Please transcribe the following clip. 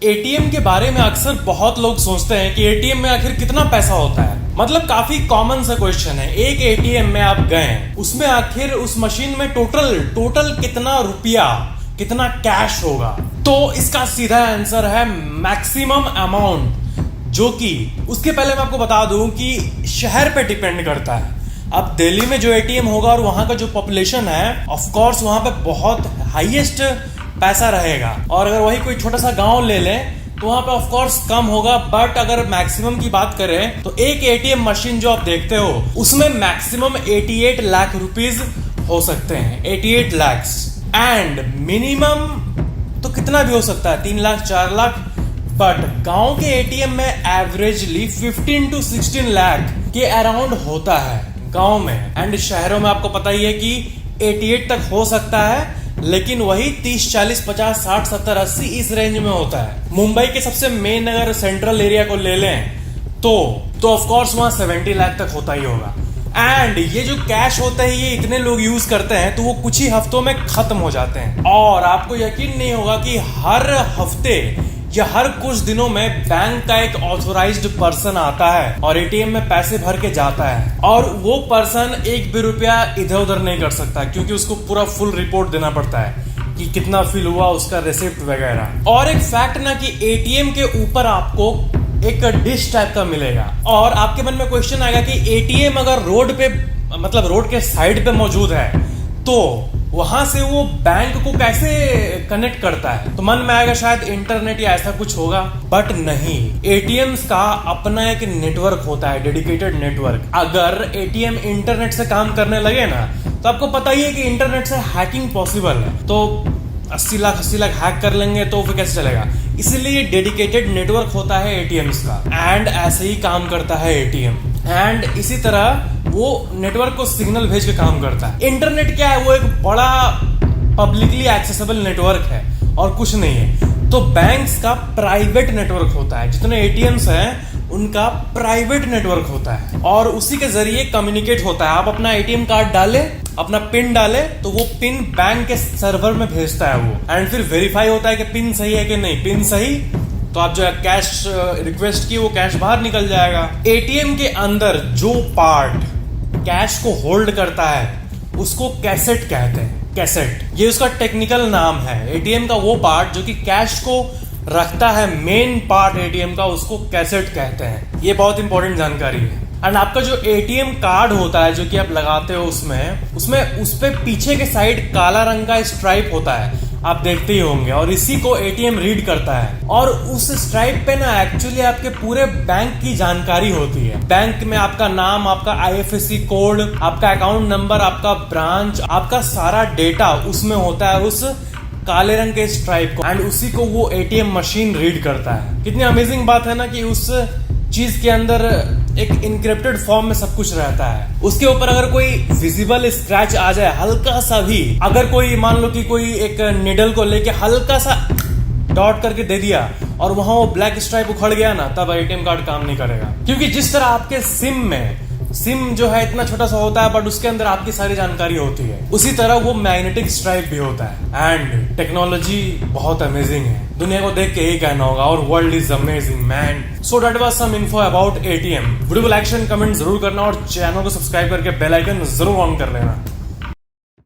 ATM के बारे में अक्सर बहुत लोग सोचते हैं कि एटीएम में आखिर कितना पैसा होता है। मतलब काफी कॉमन सा क्वेश्चन है। एक एटीएम में आप गए, उसमें आखिर उस मशीन में टोटल कितना रुपया, कितना कैश होगा? तो इसका सीधा आंसर है मैक्सिमम अमाउंट, जो कि उसके पहले मैं आपको बता दूं कि शहर पे डिपेंड करता है। अब दिल्ली में जो एटीएम होगा और वहां का जो पॉपुलेशन है, ऑफ कोर्स वहां पे बहुत हाईएस्ट पैसा रहेगा। और अगर वही कोई छोटा सा गांव ले लें तो वहां पे ऑफ कोर्स कम होगा। बट अगर मैक्सिमम की बात करें तो एक एटीएम मशीन जो आप देखते हो उसमें मैक्सिमम 88 लाख रुपीस हो सकते हैं, 88 लाख। एंड मिनिमम तो कितना भी हो सकता है, 3 लाख 4 लाख। बट गांव के एटीएम में एवरेजली 15 to 16 लाख के अराउंड होता है गांव में। एंड शहरों में आपको पता ही है कि 88 तक हो सकता है, लेकिन वही 30 40 50 60 70 80 इस रेंज में होता है। मुंबई के सबसे मेन अगर सेंट्रल एरिया को ले लें तो ऑफ कोर्स वहां 70 लाख तक होता ही होगा। एंड ये जो कैश होता है ये इतने लोग यूज करते हैं तो वो कुछ ही हफ्तों में खत्म हो जाते हैं। और आपको यकीन नहीं होगा कि हर हफ्ते या हर कुछ दिनों में बैंक का एक ऑथोराइज्ड पर्सन आता है और एटीएम में पैसे भर के जाता है। और वो पर्सन एक भी रुपया इधर उधर नहीं कर सकता, क्योंकि उसको पूरा फुल रिपोर्ट देना पड़ता है कि कितना फिल हुआ, उसका रिसिप्ट वगैरह। और एक फैक्ट ना कि एटीएम के ऊपर आपको एक डिश टाइप का मिलेगा। और आपके मन में क्वेश्चन आएगा कि एटीएम अगर रोड पे, मतलब रोड के साइड पे मौजूद है, तो वहां से वो बैंक को कैसे कनेक्ट करता है? तो मन में आएगा शायद इंटरनेट या ऐसा कुछ होगा। बट नहीं, एटीएम्स का अपना एक नेटवर्क होता है, डेडिकेटेड नेटवर्क। अगर एटीएम इंटरनेट से काम करने लगे ना, तो आपको पता ही है कि इंटरनेट से हैकिंग पॉसिबल है। तो 80 लाख हैक कर लेंगे तो फिर कैसे चलेगा? इसीलिए डेडिकेटेड नेटवर्क होता है एटीएम्स का। एंड ऐसे ही काम करता है एटीएम। एंड इसी तरह वो नेटवर्क को सिग्नल भेज के काम करता है। इंटरनेट क्या है? वो एक बड़ा पब्लिकली एक्सेसिबल नेटवर्क है और कुछ नहीं है। तो बैंक्स का प्राइवेट नेटवर्क होता है, जितने एटीएम्स हैं उनका प्राइवेट नेटवर्क होता है और उसी के जरिए कम्युनिकेट होता है। आप अपना एटीएम कार्ड डाले, अपना पिन डाले, तो वो पिन बैंक के सर्वर में भेजता है वो। एंड फिर वेरीफाई होता है कि पिन सही है कि नहीं। पिन सही तो आप जो है कैश रिक्वेस्ट की, वो कैश बाहर निकल जाएगा। एटीएम के अंदर जो पार्ट कैश को होल्ड करता है उसको कैसेट कहते हैं। कैसेट, ये उसका टेक्निकल नाम है। एटीएम का वो पार्ट जो कि कैश को रखता है, मेन पार्ट एटीएम का, उसको कैसेट कहते हैं। ये बहुत इंपॉर्टेंट जानकारी है। एंड आपका जो एटीएम कार्ड होता है जो कि आप लगाते हो उसमें उस पे पीछे के साइड काला रंग का स्ट्राइप होता है, आप देखते ही होंगे। और इसी को एटीएम रीड करता है। और उस स्ट्राइप पे ना एक्चुअली आपके पूरे बैंक की जानकारी होती है। बैंक में आपका नाम, आपका आईएफएससी कोड, आपका अकाउंट नंबर, आपका ब्रांच, आपका सारा डेटा उसमें होता है, उस काले रंग के स्ट्राइप को। एंड उसी को वो एटीएम मशीन रीड करता है। कितनी अमेजिंग बात है ना कि उस चीज के अंदर एक इनक्रिप्टेड फॉर्म में सब कुछ रहता है। उसके ऊपर अगर कोई विजिबल स्क्रैच आ जाए, हल्का सा भी, अगर कोई मान लो कि कोई एक निडल को लेके हल्का सा डॉट करके दे दिया और वहां वो ब्लैक स्ट्राइप उखड़ गया ना, तब एटीएम कार्ड काम नहीं करेगा। क्योंकि जिस तरह आपके सिम जो है इतना छोटा सा होता है बट उसके अंदर आपकी सारी जानकारी होती है, उसी तरह वो मैग्नेटिक स्ट्राइप भी होता है। एंड टेक्नोलॉजी बहुत अमेजिंग है। दुनिया को देख के यही कहना होगा, और world is amazing man. So that was some info about ATM. Video को लाइक, शेयर, कमेंट जरूर करना और चैनल को सब्सक्राइब करके बेल आइकन जरूर ऑन कर लेना।